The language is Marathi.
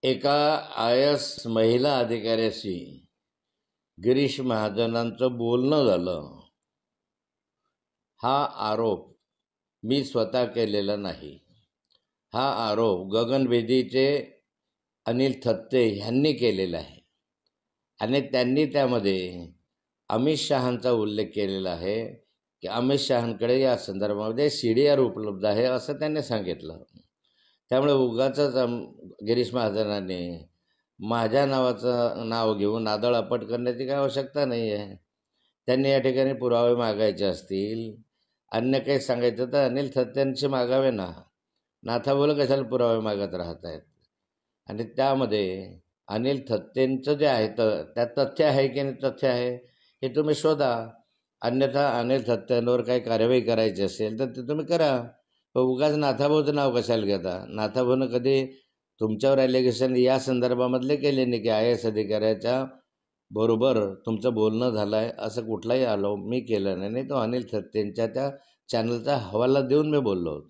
एका आय-एस महिला अधिकाऱ्याशी गिरीश महाजनांचं बोलणं झालं. हा आरोप मी स्वतः केलेला नाही. हा आरोप गगनभेदीचे अनिल थत्ते यांनी केलेला आहे आणि त्यांनी त्यामध्ये अमित शहांचा उल्लेख केलेला आहे की अमित शहांकडे या संदर्भामध्ये CDR उपलब्ध आहे असं त्यांनी सांगितलं. त्यामुळे उगाचच गिरीश महाजनांनी माझ्या नावाचं नाव घेऊन नादळ-अपट करण्याची काही आवश्यकता नाही आहे. त्यांनी या ठिकाणी पुरावे मागायचे असतील, अन्य काही सांगायचं तर अनिल थत्तेंशी मागावे ना. नाथाबोल कशाला पुरावे मागत राहत आहेत. आणि त्यामध्ये अनिल थत्तेंचं जे आहे तर त्यात तथ्य आहे की नाही तथ्य आहे हे तुम्ही शोधा. अन्यथा अनिल थत्तेंवर काही कार्यवाही करायची असेल तर ते तुम्ही करा. उगाच नाथाभाऊचं नाव कशाला घेता. नाथाभाऊनं कधी तुमच्यावर ॲलिगेशन या संदर्भामधले केले नाही की IAS अधिकाऱ्याच्या बरोबर तुमचं बोलणं झालं आहे असं कुठलाही मी केलं नाही. तो अनिल थत्तेंच्या त्या चॅनलचा हवाला देऊन मी बोललो होतो.